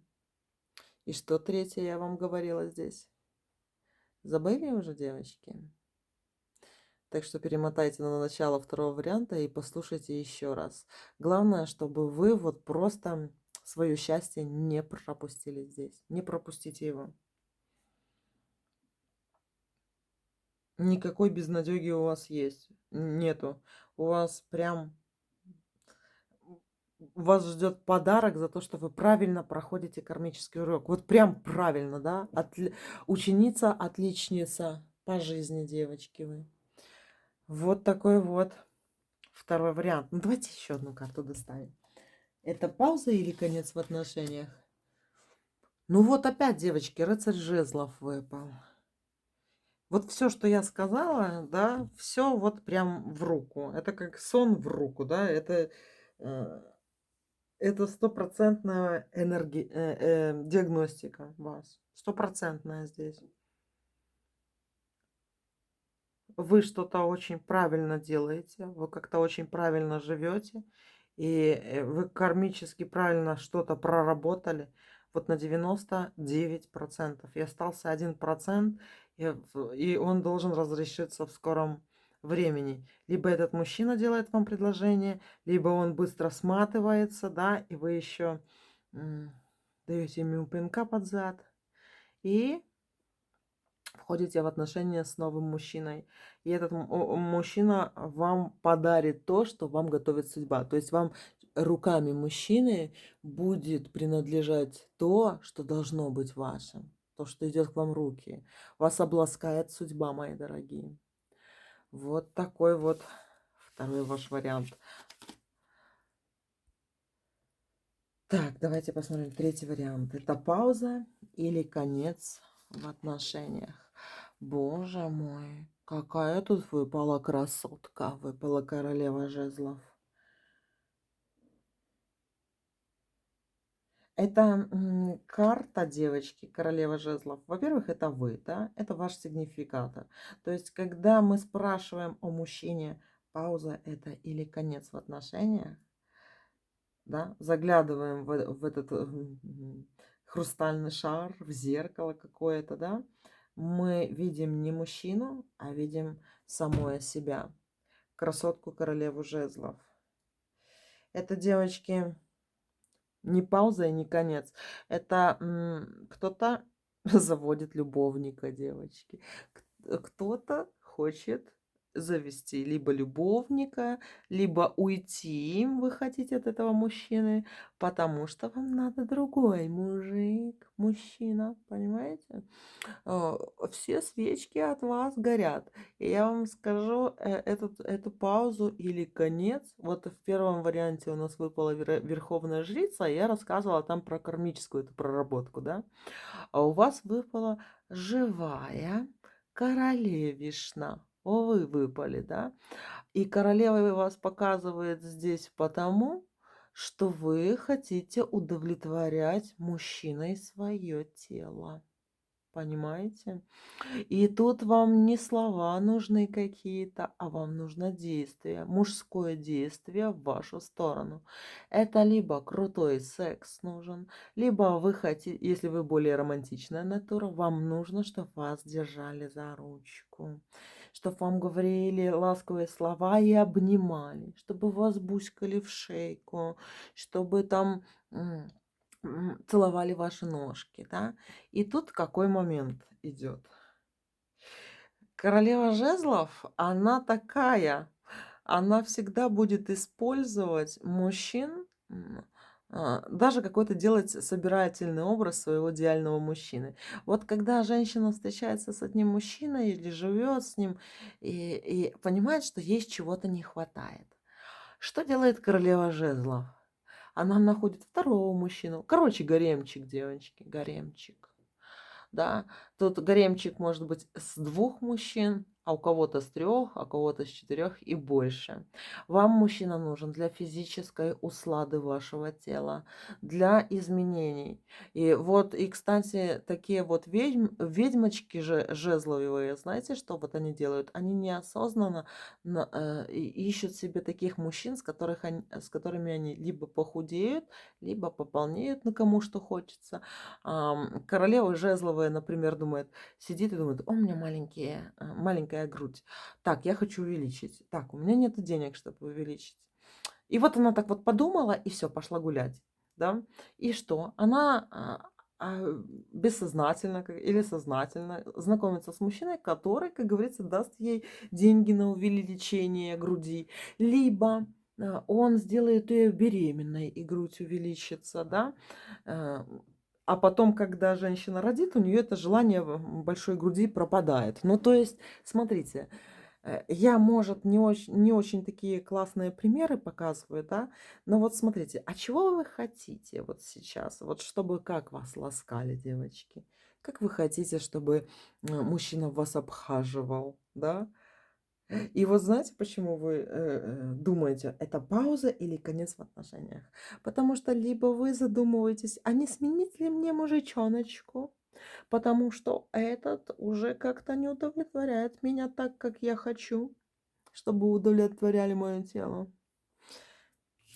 И что третье я вам говорила здесь? Забыли уже, девочки? Так что перемотайте на начало второго варианта и послушайте еще раз. Главное, чтобы вы вот просто свое счастье не пропустили здесь. Не пропустите его. Никакой безнадеги у вас есть. Нету. У вас прям... Вас ждет подарок за то, что вы правильно проходите кармический урок. Вот прям правильно, да? Ученица, отличница по жизни, девочки вы. Вот такой вот второй вариант. Ну, давайте еще одну карту доставим. Это пауза или конец в отношениях? Ну вот опять, девочки, рыцарь жезлов выпал. Вот все, что я сказала, да, все вот прям в руку. Это как сон в руку, да, э, это стопроцентная диагностика вас. Стопроцентная здесь. Вы что-то очень правильно делаете, вы как-то очень правильно живете, и вы кармически правильно что-то проработали вот на 99%. И остался 1%, и он должен разрешиться в скором времени. Либо этот мужчина делает вам предложение, либо он быстро сматывается, да, и вы еще даете ему пинка под зад. И входите в отношения с новым мужчиной. И этот мужчина вам подарит то, что вам готовит судьба. То есть вам руками мужчины будет принадлежать то, что должно быть вашим. То, что идет к вам в руки. Вас обласкает судьба, мои дорогие. Вот такой вот второй ваш вариант. Так, давайте посмотрим третий вариант. Это пауза или конец в отношениях. Боже мой, какая тут выпала красотка, выпала королева жезлов. Это карта, девочки, королева жезлов. Во-первых, это вы, да, это ваш сигнификатор. То есть, когда мы спрашиваем о мужчине, пауза это или конец в отношениях, да, заглядываем в этот хрустальный шар, в зеркало какое-то, да, мы видим не мужчину, а видим самое себя, красотку королеву жезлов. Это, девочки, не пауза и не конец. Это кто-то заводит любовника, девочки. Кто-то хочет завести либо любовника, либо уйти вы хотите от этого мужчины, потому что вам надо другой мужик, мужчина, понимаете? Все свечки от вас горят. И я вам скажу, эту паузу или конец. Вот в первом варианте у нас выпала Верховная Жрица, и я рассказывала там про кармическую эту проработку, да? А у вас выпала живая королевишна. вы выпали, да. И королева вас показывает здесь потому, что вы хотите удовлетворять мужчиной свое тело. Понимаете? И тут вам не слова нужны какие-то, а вам нужно действие, мужское действие в вашу сторону. Это либо крутой секс нужен, либо вы хотите, если вы более романтичная натура, вам нужно, чтобы вас держали за ручку, чтобы вам говорили ласковые слова и обнимали, чтобы вас буськали в шейку, чтобы там целовали ваши ножки, да. И тут какой момент идет. Королева жезлов, она такая, она всегда будет использовать мужчин, даже какой-то делать собирательный образ своего идеального мужчины. Вот когда женщина встречается с одним мужчиной или живет с ним и понимает, что ей чего-то не хватает. Что делает королева жезлов? Она находит второго мужчину. Короче, гаремчик, девочки, гаремчик. Да, тут гаремчик может быть с двух мужчин, а у кого-то с трех, а у кого-то с четырех и больше. Вам мужчина нужен для физической услады вашего тела, для изменений. И вот, и, кстати, такие вот ведьмочки же жезловые, знаете, что вот они делают? Они неосознанно ищут себе таких мужчин, с которыми они либо похудеют, либо пополнеют, на кому что хочется. Королева жезловая, например, думает, сидит и думает: "О, у меня маленькая грудь. Так, я хочу увеличить. Так, у меня нет денег, чтобы увеличить". И вот она так вот подумала и все, пошла гулять, да. И что? Она, бессознательно или сознательно знакомится с мужчиной, который, как говорится, даст ей деньги на увеличение груди. Либо, он сделает ее беременной, и грудь увеличится, да. Э, а потом, когда женщина родит, у нее это желание большой груди пропадает. Ну, то есть, смотрите, я, может, не очень такие классные примеры показываю, да, но вот смотрите, а чего вы хотите вот сейчас? Вот чтобы как вас ласкали, девочки? Как вы хотите, чтобы мужчина вас обхаживал, да? И вот знаете, почему вы думаете, это пауза или конец в отношениях? Потому что либо вы задумываетесь, а не сменить ли мне мужичоночку? Потому что этот уже как-то не удовлетворяет меня так, как я хочу, чтобы удовлетворяли мое тело.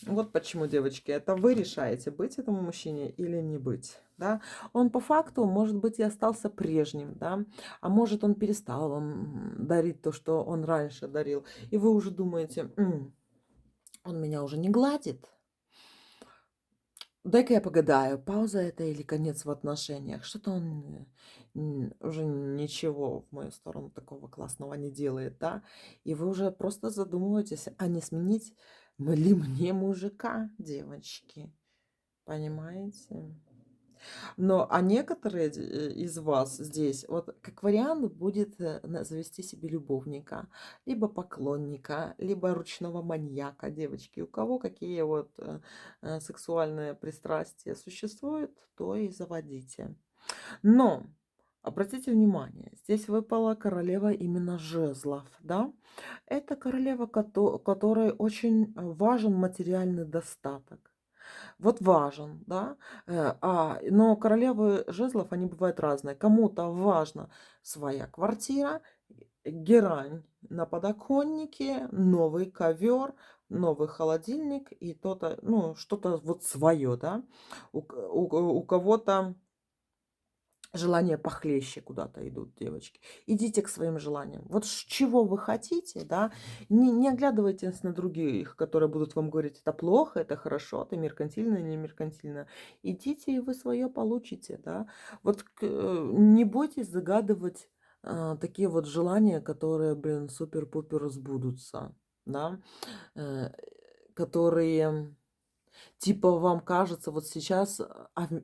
Вот почему, девочки, это вы решаете, быть этому мужчине или не быть, да. Он по факту, может быть, и остался прежним, да, а может, он перестал вам дарить то, что он раньше дарил, и вы уже думаете: он меня уже не гладит, дай-ка я погадаю, пауза это или конец в отношениях. Что-то он уже ничего в мою сторону такого классного не делает, да. И вы уже просто задумываетесь, а не сменить ли мне мужика, девочки. Понимаете? Но, а некоторые из вас здесь, вот как вариант, будет завести себе любовника, либо поклонника, либо ручного маньяка, девочки. У кого какие вот сексуальные пристрастия существуют, то и заводите. Но обратите внимание, здесь выпала королева именно жезлов, да? Это королева, которой очень важен материальный достаток. Вот важен, да. Но королевы жезлов, они бывают разные. Кому-то важна своя квартира, герань на подоконнике, новый ковер, новый холодильник и то-то, ну, что-то вот свое, да. У кого-то желания похлеще куда-то идут, девочки. Идите к своим желаниям. Вот чего вы хотите, да, не оглядывайтесь на других, которые будут вам говорить, это плохо, это хорошо, ты меркантильная, не меркантильная. Идите, и вы свое получите, да. Вот не бойтесь загадывать такие вот желания, которые, блин, супер-пупер сбудутся, да, э, которые Типа вам кажется, вот сейчас,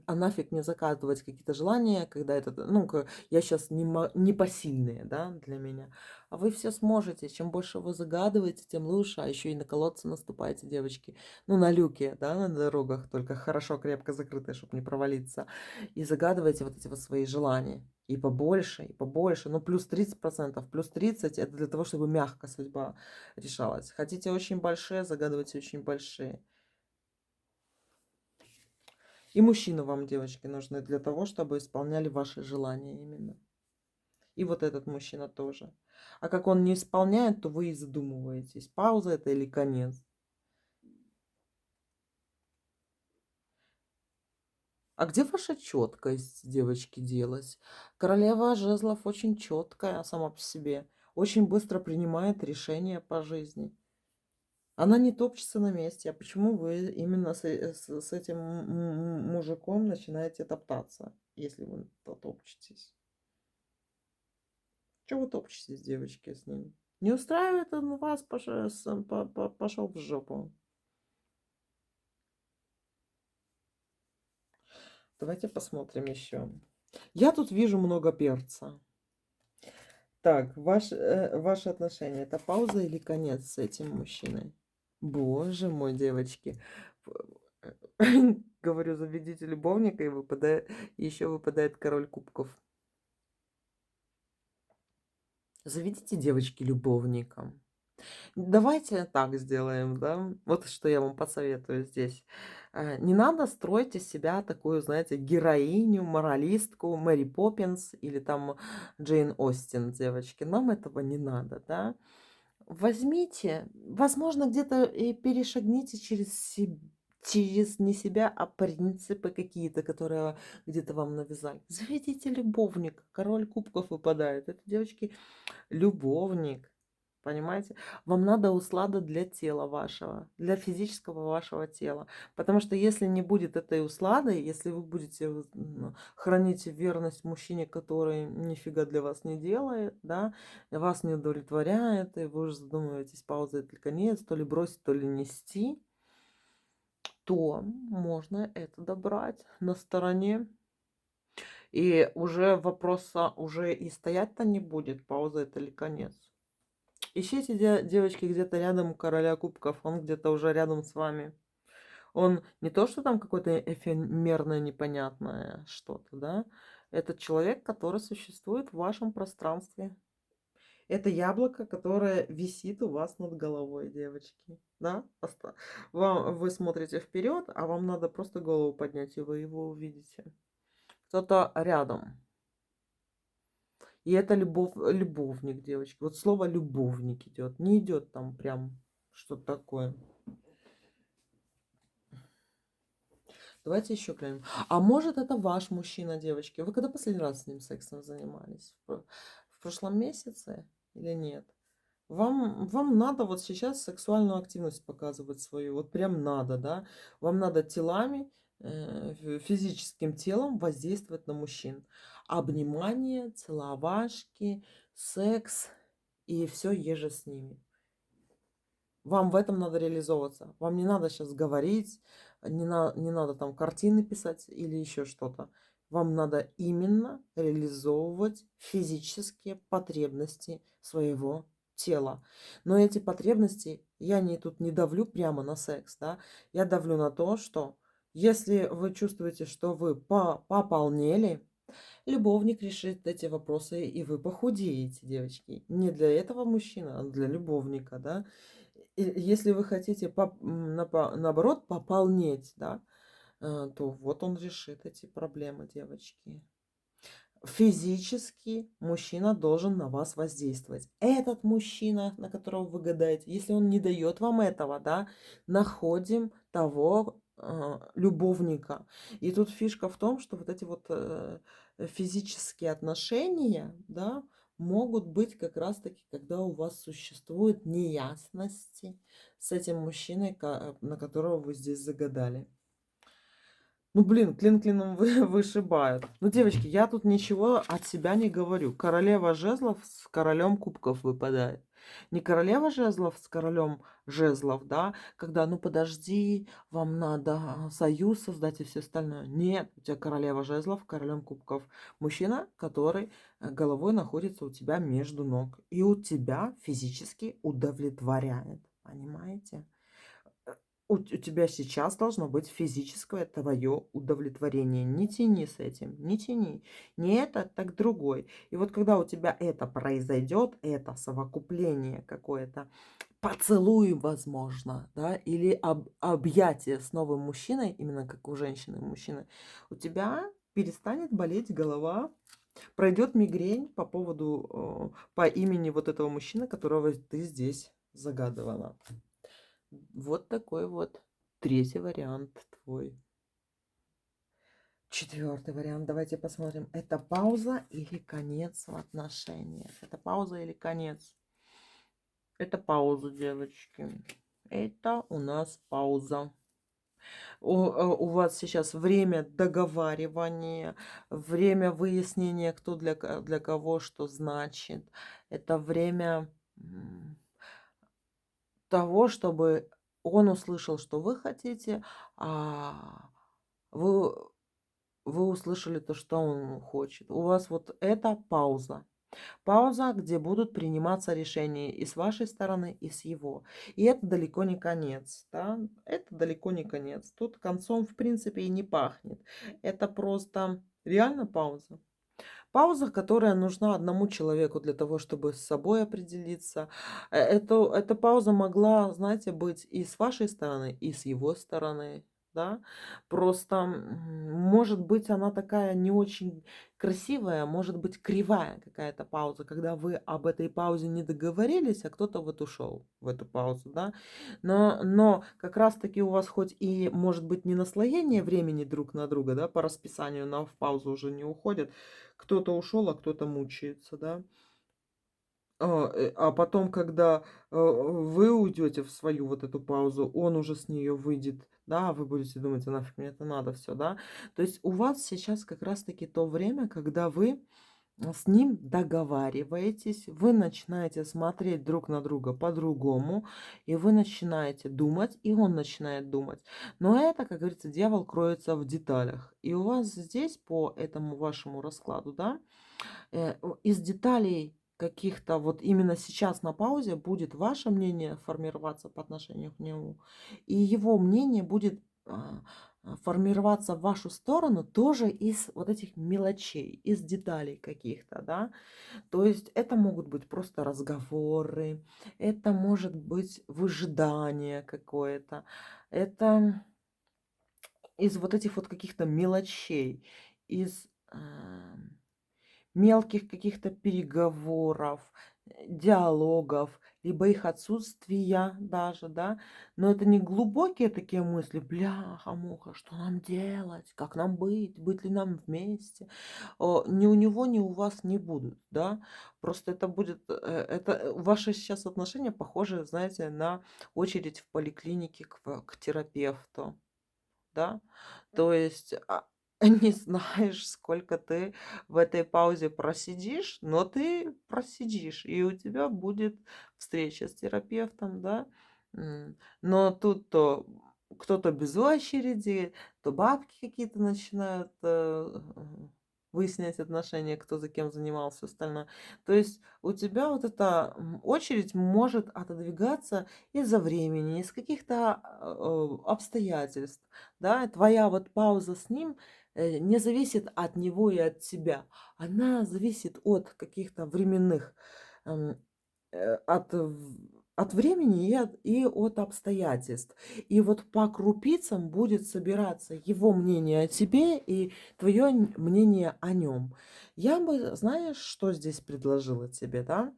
нафиг мне закатывать какие-то желания, когда это, ну, я сейчас непосильные, да, для меня. А вы все сможете. Чем больше вы загадываете, тем лучше. А еще и на колодцы наступаете, девочки. Ну, на люки, да, на дорогах, только хорошо, крепко закрытые, чтобы не провалиться. И загадывайте вот эти вот свои желания. И побольше. Ну, плюс 30%, плюс 30 это для того, чтобы мягко судьба решалась. Хотите очень большие, загадывайте очень большие. И мужчины вам, девочки, нужны для того, чтобы исполняли ваши желания именно. И вот этот мужчина тоже. А как он не исполняет, то вы и задумываетесь, пауза это или конец. А где ваша четкость, девочки, делась? Королева жезлов очень четкая сама по себе. Очень быстро принимает решения по жизни. Она не топчется на месте. А почему вы именно с этим мужиком начинаете топтаться, если вы топчетесь? Чего вы топчетесь, девочки, с ним? Не устраивает он вас, пошел в жопу. Давайте посмотрим еще. Я тут вижу много перца. Так, ваши отношения. Это пауза или конец с этим мужчиной? Боже мой, девочки. Говорю, заведите любовника, и еще выпадает король кубков. Заведите, девочки, любовника. Давайте так сделаем, да. Вот что я вам посоветую здесь. Не надо строить из себя такую, знаете, героиню, моралистку, Мэри Поппинс или там Джейн Остин, девочки. Нам этого не надо, да. Возьмите, возможно, где-то и перешагните через не себя, а принципы какие-то, которые где-то вам навязали. Заведите любовника, король кубков выпадает. Это, девочки, любовник. Понимаете? Вам надо услада для тела вашего, для физического вашего тела. Потому что если не будет этой услады, если вы будете хранить верность мужчине, который нифига для вас не делает, да, и вас не удовлетворяет, и вы уже задумываетесь, пауза это конец, то ли бросить, то ли нести, то можно это добрать на стороне. И уже вопроса уже и стоять-то не будет, пауза это ли конец. Ищите девочки где-то рядом короля кубков, он где-то уже рядом с вами. Он не то, что там какое-то эфемерное, непонятное что-то, да? Это человек, который существует в вашем пространстве. Это яблоко, которое висит у вас над головой, девочки. Да? Вы смотрите вперед, а вам надо просто голову поднять, и вы его увидите. Кто-то рядом. И это любовник, девочки. Вот слово любовник идет. Не идет там прям что-то такое. Давайте еще глянем. А может это ваш мужчина, девочки? Вы когда последний раз с ним сексом занимались? В прошлом месяце или нет? Вам надо вот сейчас сексуальную активность показывать свою. Вот прям надо, да? Вам надо телами, физическим телом воздействовать на мужчин. Обнимание, целовашки, секс и все еже с ними. Вам в этом надо реализовываться. Вам не надо сейчас говорить, не надо там картины писать или еще что-то. Вам надо именно реализовывать физические потребности своего тела. Но эти потребности я тут не давлю прямо на секс, да, я давлю на то, что если вы чувствуете, что вы пополнели, любовник решит эти вопросы, и вы похудеете, девочки. Не для этого мужчина, а для любовника, да. И если вы хотите, наоборот, пополнеть, да, то вот он решит эти проблемы, девочки. Физически мужчина должен на вас воздействовать. Этот мужчина, на которого вы гадаете, если он не дает вам этого, да, находим того любовника. И тут фишка в том, что вот эти вот физические отношения, да, могут быть как раз-таки, когда у вас существуют неясности с этим мужчиной, на которого вы здесь загадали. Ну, блин, клин клином вышибают. Ну, девочки, я тут ничего от себя не говорю. Королева жезлов с королем кубков выпадает. Не королева жезлов с королем жезлов, да, когда, ну подожди, вам надо союз создать и все остальное. Нет, у тебя королева жезлов, королем кубков. Мужчина, который головой находится у тебя между ног. И у тебя физически удовлетворяет. Понимаете? У тебя сейчас должно быть физическое твое удовлетворение. Не тяни с этим, не тяни. Не это, так другой. И вот когда у тебя это произойдет, это совокупление какое-то, поцелуй, возможно, да, или объятие с новым мужчиной, именно как у женщины и мужчины, у тебя перестанет болеть голова, пройдет мигрень по поводу, по имени вот этого мужчины, которого ты здесь загадывала. Вот такой вот третий вариант твой. Четвертый вариант. Давайте посмотрим. Это пауза или конец в отношениях? Это пауза или конец? Это пауза, девочки. Это у нас пауза. У вас сейчас время договаривания, время выяснения, кто для кого что значит. Это время того, чтобы он услышал, что вы хотите, а вы, вы услышали то, что он хочет. У вас вот это пауза. Пауза, где будут приниматься решения и с вашей стороны, и с его. И это далеко не конец, да? Это далеко не конец. Тут концом, в принципе, и не пахнет. Это просто реально пауза. Пауза, которая нужна одному человеку для того, чтобы с собой определиться. Эта пауза могла, знаете, быть и с вашей стороны, и с его стороны. Да? Просто, может быть, она такая не очень красивая, может быть, кривая какая-то пауза, когда вы об этой паузе не договорились, а кто-то вот ушел в эту паузу, да. Но как раз-таки у вас хоть и, может быть, не наслоение времени друг на друга, да, по расписанию, но в паузу уже не уходит, кто-то ушел, а кто-то мучается, да. А потом, когда вы уйдете в свою вот эту паузу, он уже с нее выйдет, да, а вы будете думать, а нафиг мне это надо все, да. То есть у вас сейчас как раз-таки то время, когда вы с ним договариваетесь, вы начинаете смотреть друг на друга по-другому, и вы начинаете думать, и он начинает думать. Но это, как говорится, дьявол кроется в деталях. И у вас здесь по этому вашему раскладу, да, из деталей каких-то вот именно сейчас на паузе будет ваше мнение формироваться по отношению к нему, и его мнение будет формироваться в вашу сторону тоже из вот этих мелочей, из деталей каких-то, да. То есть это могут быть просто разговоры, это может быть выжидание какое-то, это из вот этих вот каких-то мелочей, из мелких каких-то переговоров, диалогов, либо их отсутствия даже, да. Но это не глубокие такие мысли: "Бляха-муха, что нам делать? Как нам быть? Быть ли нам вместе?" Ни у него, ни у вас не будут, да. Просто это будет, ваши сейчас отношения похожи, знаете, на очередь в поликлинике к терапевту. Да? То есть, не знаешь, сколько ты в этой паузе просидишь, но ты просидишь, и у тебя будет встреча с терапевтом, да. Но тут то кто-то без очереди, то бабки какие-то начинают, выяснять отношения, кто за кем занимался, всё остальное. То есть у тебя вот эта, очередь может отодвигаться из-за времени, из каких-то, обстоятельств. Да, твоя вот пауза с ним, не зависит от него и от тебя. Она зависит от каких-то временных, эм, от времени и от обстоятельств. И вот по крупицам будет собираться его мнение о тебе и твое мнение о нем. Я бы, знаешь, что здесь предложила тебе, да?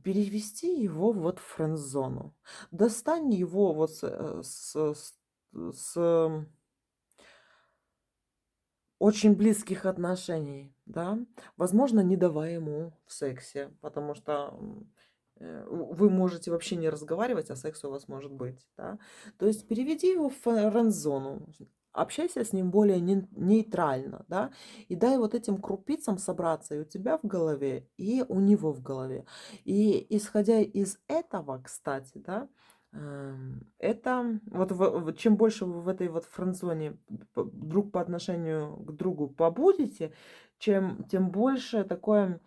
Перевести его вот в френд-зону. Достань его вот с очень близких отношений, да. Возможно, не давай ему в сексе, потому что, вы можете вообще не разговаривать, а секс у вас может быть, да. То есть переведи его в френд-зону. общайся с ним более нейтрально, да, и дай вот этим крупицам собраться и у тебя в голове, и у него в голове. И исходя из этого, кстати, да, это вот чем больше вы в этой вот френдзоне друг по отношению к другу побудете, тем больше такое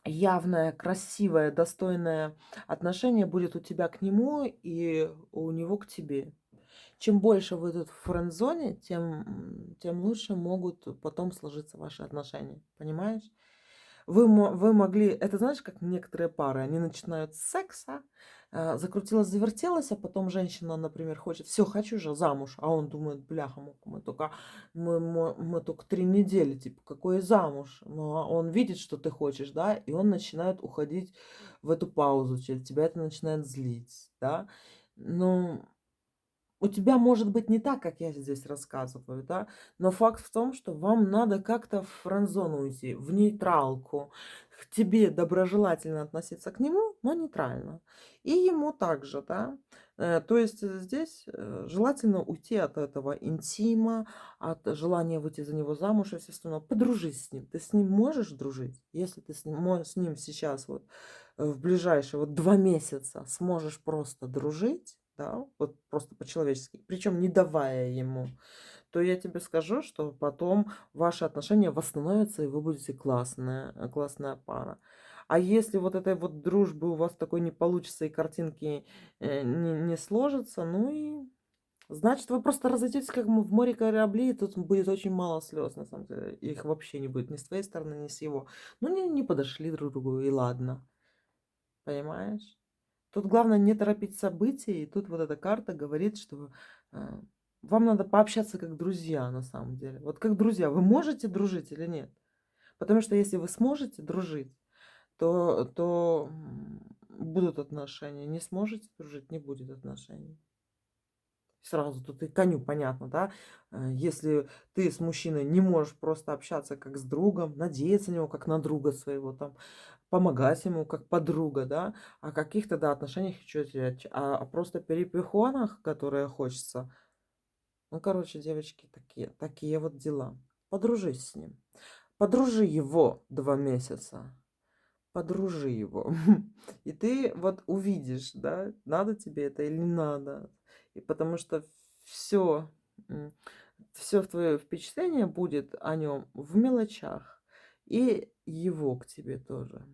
явное, красивое, достойное отношение будет у тебя к нему и у него к тебе. Чем больше вы тут в френд-зоне, тем лучше могут потом сложиться ваши отношения. Понимаешь? Вы могли это знаешь, как некоторые пары, они начинают с секса, закрутилось, завертелось, а потом женщина, например, хочет: "Все, хочу же замуж", а он думает: "Бляха-муха, мы тока 3 недели, типа, какой замуж?" Ну, а он видит, что ты хочешь, да, и он начинает уходить в эту паузу, тебя это начинает злить, да. Ну, у тебя может быть не так, как я здесь рассказываю, да, но факт в том, что вам надо как-то в френдзону уйти, в нейтралку. К тебе доброжелательно относиться к нему, но нейтрально. И ему также, да. То есть здесь желательно уйти от этого интима, от желания выйти за него замуж и все остальное. Подружись с ним. Ты с ним можешь дружить? Если ты с ним сейчас вот в ближайшие вот 2 месяца сможешь просто дружить, да, вот просто по-человечески, причем не давая ему, то я тебе скажу, что потом ваши отношения восстановятся, и вы будете классная пара. А если вот этой вот дружбы у вас такой не получится и картинки не сложатся, ну и значит, вы просто разойдетесь как в море кораблей, и тут будет очень мало слез, на самом деле. Их вообще не будет ни с твоей стороны, ни с его. Ну, не подошли друг другу, и ладно. Понимаешь? Тут главное не торопить события, и тут вот эта карта говорит, что э, вам надо пообщаться как друзья на самом деле. Вот как друзья, вы можете дружить или нет? Потому что если вы сможете дружить, то будут отношения. Не сможете дружить, не будет отношений. Сразу тут и коню понятно, да? Если ты с мужчиной не можешь просто общаться как с другом, надеяться на него как на друга своего, там, помогать ему как подруга, да, о каких-то, да, отношениях что терять, а просто перепихонах, которые хочется. Ну, короче, девочки, такие вот дела. Подружись с ним. Подружи его 2 месяца. Подружи его. И ты вот увидишь, да, надо тебе это или не надо. И потому что все, все твое впечатление будет о нем в мелочах. И его к тебе тоже.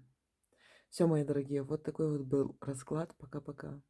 Все, мои дорогие, вот такой вот был расклад. Пока-пока.